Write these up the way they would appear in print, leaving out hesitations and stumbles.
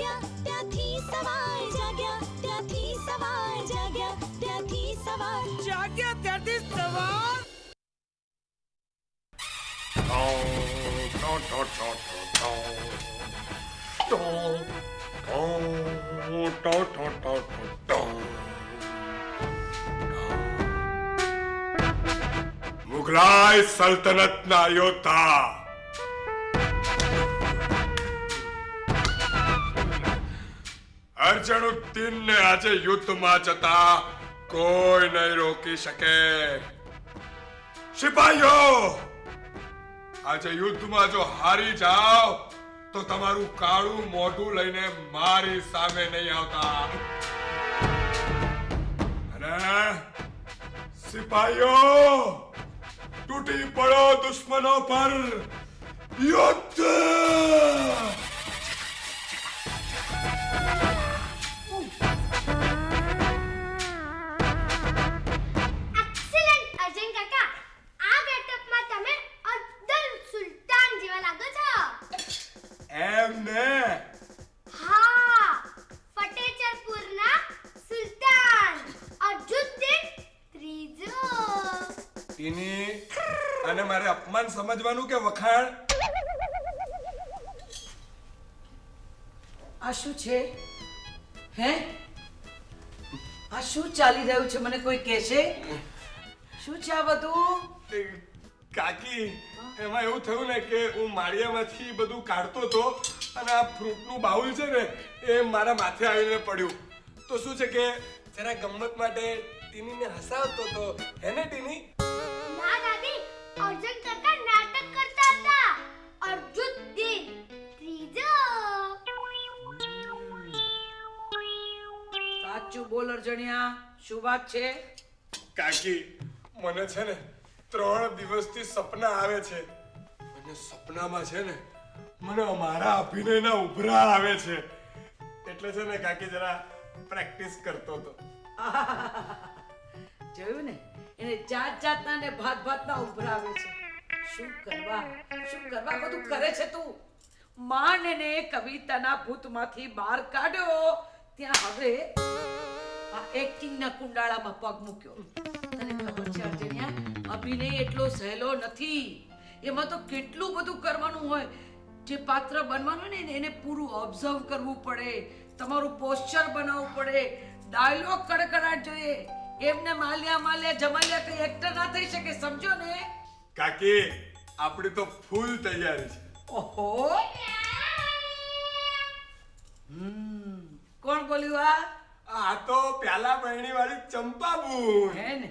જાગ્યા ત્યાંથી સવાય જાગ્યા ત્યાંથી સવાય જાગ્યા ત્યાંથી સવાય જાગ્યા ત્યાંથી સવાર મુગલાઈ સલ્તનતના યોદ્ધા અર્જુનુદ્દીનને આજે યુદ્ધમાં જતા કોઈ નહીં રોકી શકે. સિપાહીઓ, આજે યુદ્ધમાં જો હારી જાઓ તો તમારું કાળું મોઢું લઈને મારી સામે નહીં આવતા. અને સિપાહીઓ, તૂટી પડો દુશ્મનો પર. યુદ્ધ! અને મારે અપમાન સમજવાનું કે વખાણ? આ શું છે? હે, આ શું ચાલી રહ્યું છે? મને કોઈ કહેશે શું છે આ બધું? કાકી, એમાં એવું થયું ને કે હું માળિયામાંથી બધું કાઢતો હતો અને આ ફ્રૂટનું બાઉલ છે ને એ મારા માથે આવીને પડ્યું. તો શું છે કે જરા ગમ્મત માટે ટીનીને હસાવતો હતો. હે ને ટીની? ના દાદી, અર્જુન કાકા નાટક કરતા હતા. અર્જુનુદ્દીન ત્રીજો. સાચું બોલ અર્જણિયા, શું વાત છે? કાકી, મને છે ને 3 દિવસથી સપના આવે છે અને સપનામાં છે ને મને અમારા અભિનયના ઉભરા આવે છે. એટલે છે ને કાકી જરા પ્રેક્ટિસ કરતો હતો. જોયું ને, એને જાત જાતના ને ભાત ભાતના ઉભરાવે છે. શું કરવા બધું કરે છે તું? માને ને કવિતાના ભૂતમાંથી બહાર કાઢ્યો ત્યાં હવે આ એક્ટિંગના કુંડાળામાં પગ મૂક્યો. તને ખબર છે અર્જુનિયા, અભિનય એટલો સહેલો નથી. એમાં તો કેટલું બધું કરવાનું હોય. જે પાત્ર બનવાનું ને એને પૂરું ઓબ્ઝર્વ કરવું પડે, તમારું પોસ્ચર બનાવવું પડે, ડાયલોગ કડકડાટ જોઈએ. એમને માલ્યા જમાલ્યા કઈ એક્ટર ના થઈ શકે, સમજો ને? કાકી, આપણી તો ફૂલ તૈયારી છે. ઓહો, કોણ બોલ્યું આ? આ તો પ્યાલા બહેણી વાળી ચંપાબુન. હે ને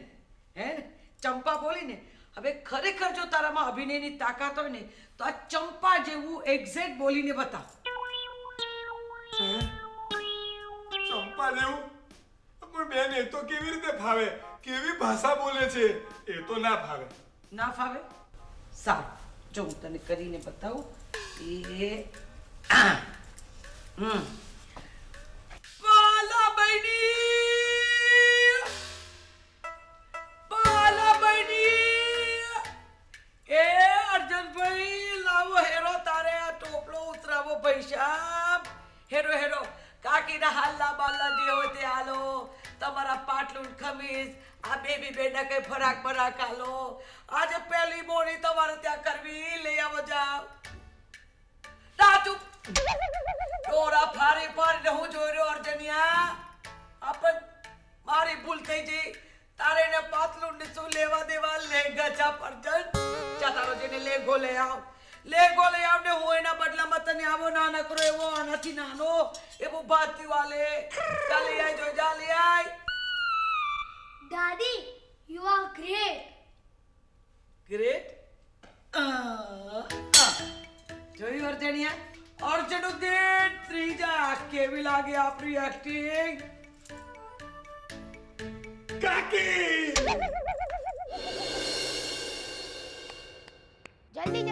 ચંપા બોલી ને. હવે ખરેખર જો તારામાં અભિનયની તાકાત હોય ને તો આ ચંપા જેવું એક્ઝેક્ટ બોલીને બતાવ. ચંપા જેવું? પણ બેન, એ તો કેવી રીતે ફાવે? કેવી ભાષા બોલે છે, એ તો ના ફાવે. ના ફાવે? સારું, જો હું તને કરીને બતાવું. પાલા બહેની, એ અર્જુનભાઈ, લાવો હેરો તારે આ ટોપલો ઉતરાવો. પૈસા હેરો કાકીના હાલના બાલના જે હોય તે હાલો. તમારા પાટલું ખમીસ, આ બેબી બેડા કઈ ફરાક હાલો. આજે પહેલી મોડી તમારે ત્યાં કરવી, લઈ આવો જાવ. ના ચૂપ, ડોરા ફાડીને હું જોઈ રહ્યો અર્જુનિયા. આપણ મારી ભૂલ થઈ ગઈ. તારે ને પાતલું ને શું લેવા દેવા? લેંગા છાપ અર્જુન, જા તારો જેને લેંગો લઈ આવ ને હું એના બદલામાં તને આવો નાના કરો એવો આનાથી નાનો એવો ભાતી વાલે ચાલી આય જો ચાલી આય. દાદી, you are great. ગ્રેટ. જોયું અર્જુનિયા? અર્જુનુદ્દીન ત્રીજા, કેવી લાગે આપણી એક્ટિંગ? કાકી, જલ્દી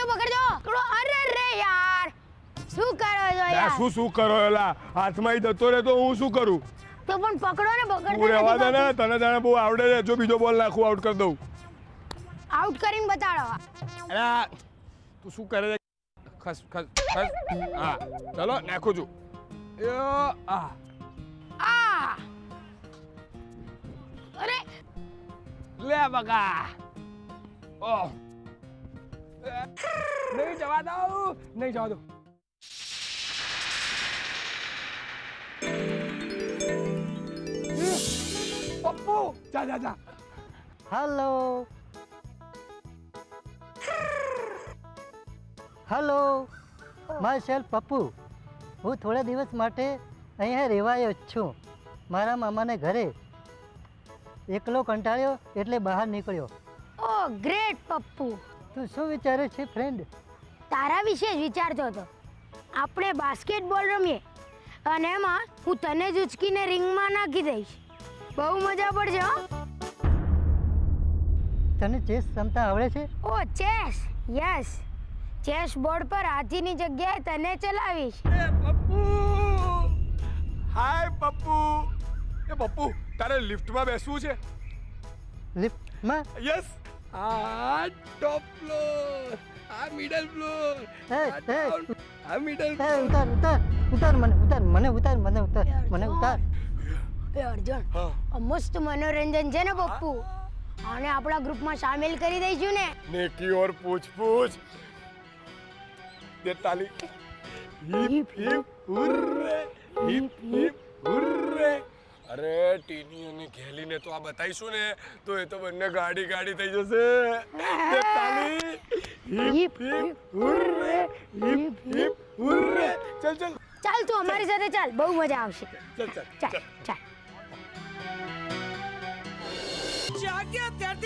પકડજો. અરે યાર, શું કરો છો યાર. શું કરો એલા હાથમાં જતો રહે તો હું શું કરું? તો પણ પકડો ને, તું બગડતા રહેવા દે ને, નથી. તને જાણે બહુ આવડે છે. જો બીજો બોલ નાખું આઉટ કરી દઉં. આઉટ કરીને બતાડો. અરે તું શું કરે છે? ખસ ખસ ખસ. હા ચલો નાખું છું. આ આ અરે લે બગા. ઓહ નહીં જવા દઉં, નહીં જવા દઉં. પપ્પુ જા જા જા. Hello hello my self Pappu. હું થોડા દિવસ માટે અહીંયા રહેવાયો જ છું મારા મામાને ઘરે. એકલો કંટાળ્યો એટલે બહાર નીકળ્યો. ઓ ગ્રેટ પપ્પુ, તું શું વિચારે છે ફ્રેન્ડ? તારા વિશે જ વિચારતો હતો. આપણે બાસ્કેટબોલ રમીએ અને એમાં હું તને જ ઉચકીને રિંગમાં નાખી દઈશ. બહુ મજા પડશે હો. તને ચેસ રમતા આવડે છે? ઓ ચેસ, યસ. ચેસ બોર્ડ પર હાથીની જગ્યાએ તને ચલાવીશ. એ પપ્પુ, હાય પપ્પુ. એ પપ્પુ તારે લિફ્ટમાં બેસવું છે? લિફ્ટમાં? યસ. આ ટોપ ફ્લોર, આ મિડલ ફ્લોર, એ, આ મિડલ એ ઉતાર ઉતાર ઉતાર મને ઉતાર મને ઉતાર મને ઉતાર મને ઉતાર. એ અર્જુન, હા. આ મસ્ત મનોરંજન છે ને પપ્પુ. આને આપણા ગ્રુપમાં સામેલ કરી દઈશું ને. नेकी और पूछ पूछ दे ताली. Hip hip hurray, hip hip hurray. અરે ટીની અને ઘેલીને તો આ બતાઈશું ને તો એ તો બંને ગાડી ગાડી થઈ જશે. દે તાલી. Hip hip hurray, hip hip hurray. ચલ ચલ ચાલ તું અમારી સાથે ચાલ, બહુ મજા આવશે. ચલ ચલ ચાલ ચાલ. જાગ્યા ત્યાં